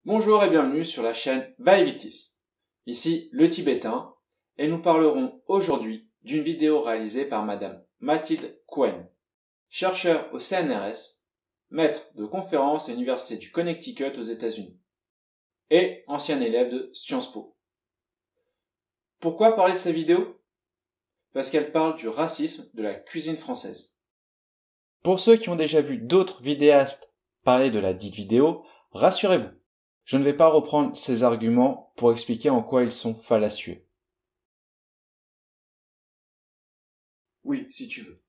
Bonjour et bienvenue sur la chaîne Baivitis. Ici le Tibétain et nous parlerons aujourd'hui d'une vidéo réalisée par Madame Mathilde Cohen, chercheure au CNRS, maître de conférences à l'Université du Connecticut aux États-Unis et ancienne élève de Sciences Po. Pourquoi parler de cette vidéo? Parce qu'elle parle du racisme de la cuisine française. Pour ceux qui ont déjà vu d'autres vidéastes parler de la dite vidéo, rassurez-vous. Je ne vais pas reprendre ces arguments pour expliquer en quoi ils sont fallacieux. Oui, si tu veux.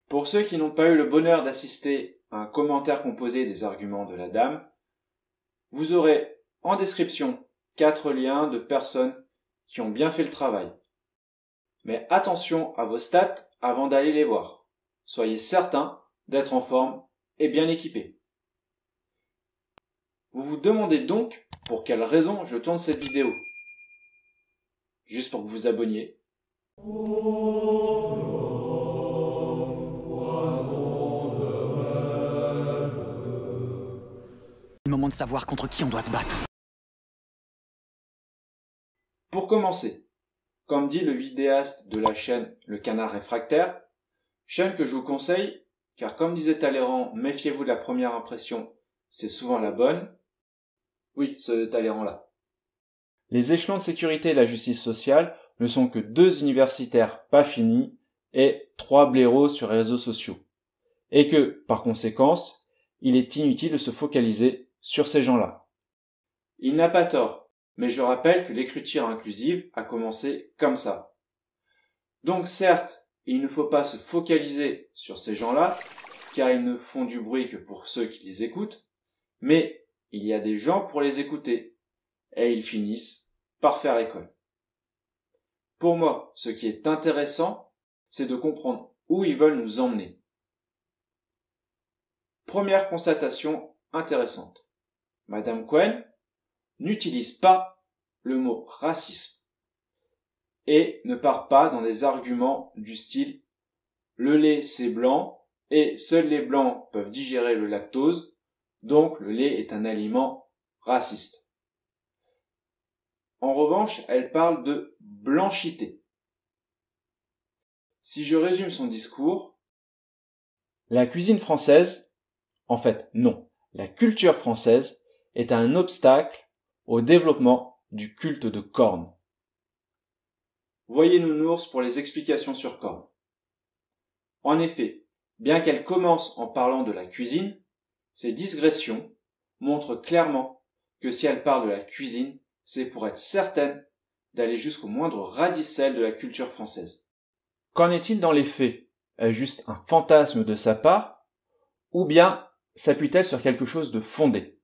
Pour ceux qui n'ont pas eu le bonheur d'assister à un commentaire composé des arguments de la dame, vous aurez en description 4 liens de personnes qui ont bien fait le travail. Mais attention à vos stats avant d'aller les voir. Soyez certains d'être en forme et bien équipés. Vous vous demandez donc pour quelle raison je tourne cette vidéo. Juste pour que vous vous abonniez. Le moment de savoir contre qui on doit se battre. Pour commencer, comme dit le vidéaste de la chaîne Le Canard Réfractaire, chaîne que je vous conseille, car comme disait Talleyrand, méfiez-vous de la première impression, c'est souvent la bonne. Oui, ce Talleyrand-là. Les échelons de sécurité et la justice sociale ne sont que 2 universitaires pas finis et 3 blaireaux sur les réseaux sociaux. Et que, par conséquence, il est inutile de se focaliser sur ces gens-là. Il n'a pas tort, mais je rappelle que l'écriture inclusive a commencé comme ça. Donc certes, il ne faut pas se focaliser sur ces gens-là, car ils ne font du bruit que pour ceux qui les écoutent, mais il y a des gens pour les écouter, et ils finissent par faire école. Pour moi, ce qui est intéressant, c'est de comprendre où ils veulent nous emmener. Première constatation intéressante. Madame Cohen n'utilise pas le mot racisme et ne part pas dans des arguments du style « le lait c'est blanc et seuls les blancs peuvent digérer le lactose, donc le lait est un aliment raciste ». En revanche, elle parle de blanchité. Si je résume son discours, la cuisine française, en fait non, la culture française est un obstacle au développement du culte de corne. Voyez Nounours pour les explications sur corne. En effet, bien qu'elle commence en parlant de la cuisine, ses digressions montrent clairement que si elle parle de la cuisine, c'est pour être certaine d'aller jusqu'au moindre radicelle de la culture française. Qu'en est-il dans les faits? Est-ce juste un fantasme de sa part? Ou bien s'appuie-t-elle sur quelque chose de fondé?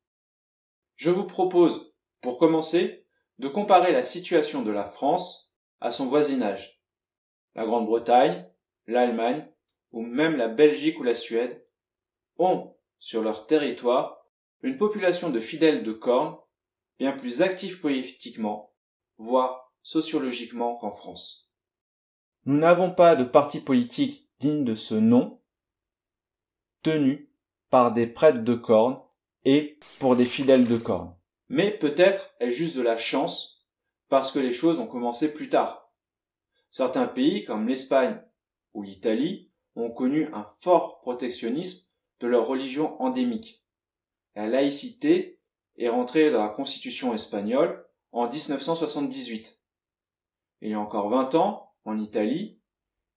Je vous propose, pour commencer, de comparer la situation de la France à son voisinage. La Grande-Bretagne, l'Allemagne, ou même la Belgique ou la Suède, ont, sur leur territoire, une population de fidèles de corne bien plus active politiquement, voire sociologiquement qu'en France. Nous n'avons pas de parti politique digne de ce nom, tenu par des prêtres de corne et pour des fidèles de corne. Mais peut-être est-ce juste de la chance, parce que les choses ont commencé plus tard. Certains pays, comme l'Espagne ou l'Italie, ont connu un fort protectionnisme de leur religion endémique. La laïcité est rentrée dans la Constitution espagnole en 1978. Il y a encore 20 ans, en Italie,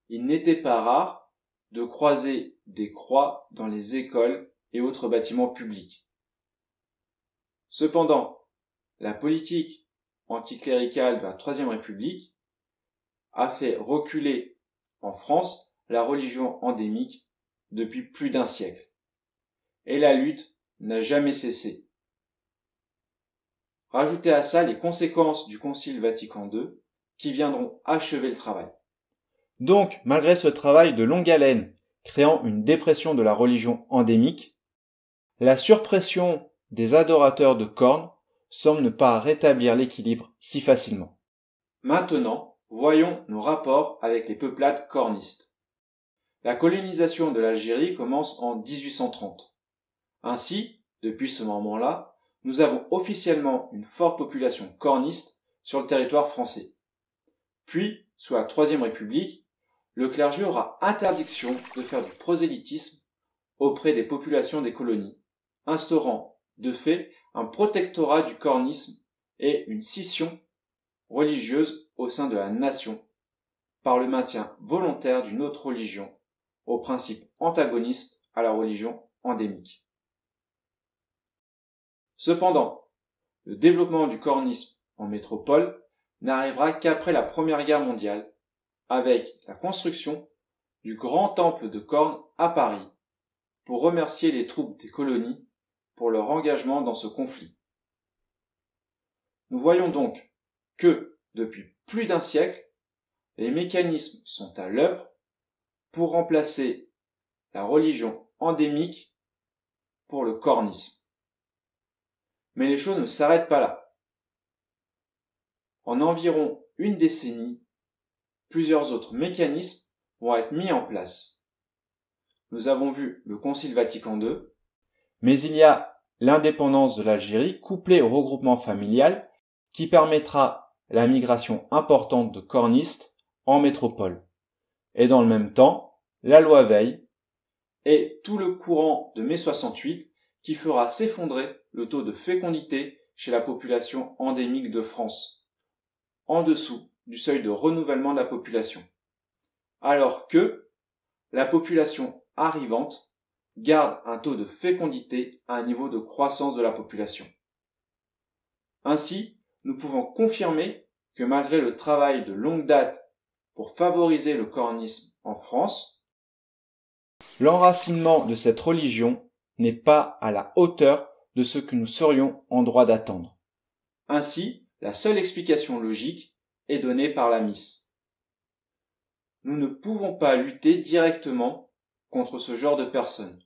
il n'était pas rare de croiser des croix dans les écoles et autres bâtiments publics. Cependant, la politique anticléricale de la Troisième République a fait reculer en France la religion endémique depuis plus d'1 siècle. Et la lutte n'a jamais cessé. Rajoutez à ça les conséquences du Concile Vatican II qui viendront achever le travail. Donc, malgré ce travail de longue haleine créant une dépression de la religion endémique, la surpression des adorateurs de cornes semble ne pas rétablir l'équilibre si facilement. Maintenant, voyons nos rapports avec les peuplades cornistes. La colonisation de l'Algérie commence en 1830. Ainsi, depuis ce moment-là, nous avons officiellement une forte population corniste sur le territoire français. Puis, sous la Troisième République, le clergé aura interdiction de faire du prosélytisme auprès des populations des colonies, instaurant, de fait, un protectorat du cornisme et une scission religieuse au sein de la nation, par le maintien volontaire d'une autre religion, au principe antagoniste à la religion endémique. Cependant, le développement du cornisme en métropole n'arrivera qu'après la Première Guerre mondiale, avec la construction du grand temple de cornes à Paris, pour remercier les troupes des colonies pour leur engagement dans ce conflit. Nous voyons donc que, depuis plus d'un siècle, les mécanismes sont à l'œuvre pour remplacer la religion endémique pour le cornisme. Mais les choses ne s'arrêtent pas là. En environ une décennie, plusieurs autres mécanismes vont être mis en place. Nous avons vu le Concile Vatican II, mais il y a l'indépendance de l'Algérie couplée au regroupement familial qui permettra la migration importante de cornistes en métropole. Et dans le même temps, la loi Veil et tout le courant de mai 68 qui fera s'effondrer le taux de fécondité chez la population endémique de France, en dessous du seuil de renouvellement de la population, alors que la population arrivante garde un taux de fécondité à un niveau de croissance de la population. Ainsi, nous pouvons confirmer que malgré le travail de longue date pour favoriser le cornisme en France, l'enracinement de cette religion n'est pas à la hauteur de ce que nous serions en droit d'attendre. Ainsi, la seule explication logique est donnée par la Miss. Nous ne pouvons pas lutter directement contre ce genre de personnes.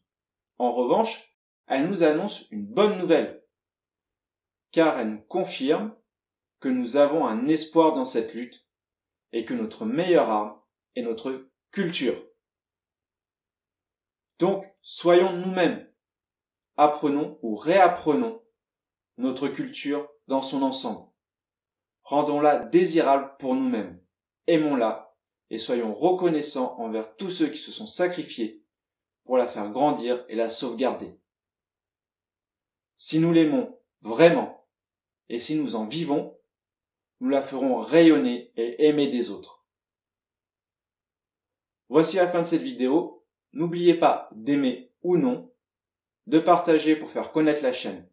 En revanche, elle nous annonce une bonne nouvelle, car elle nous confirme que nous avons un espoir dans cette lutte et que notre meilleure arme est notre culture. Donc, soyons nous-mêmes. Apprenons ou réapprenons notre culture dans son ensemble. Rendons-la désirable pour nous-mêmes. Aimons-la et soyons reconnaissants envers tous ceux qui se sont sacrifiés pour la faire grandir et la sauvegarder. Si nous l'aimons vraiment et si nous en vivons, nous la ferons rayonner et aimer des autres. Voici la fin de cette vidéo. N'oubliez pas d'aimer ou non, de partager pour faire connaître la chaîne,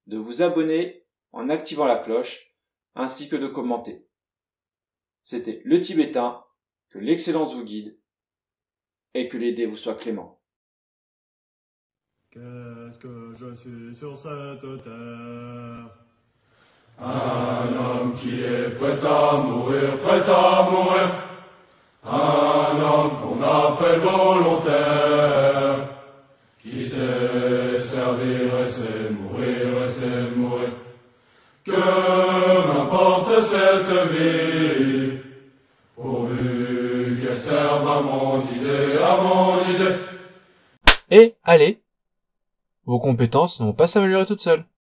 de vous abonner en activant la cloche, ainsi que de commenter. C'était le Tibétain, que l'excellence vous guide et que les dés vous soient cléments. Qu'est-ce que je suis sur cette terre? Un homme qui est prêt à mourir, prêt à mourir. Un homme qu'on appelle volontaire, qui sait servir et sait mourir et sait mourir. Que m'importe cette vie, pourvu qu'elle serve à mon idée, à mon idée. Et allez, vos compétences ne vont pas s'améliorer toutes seules.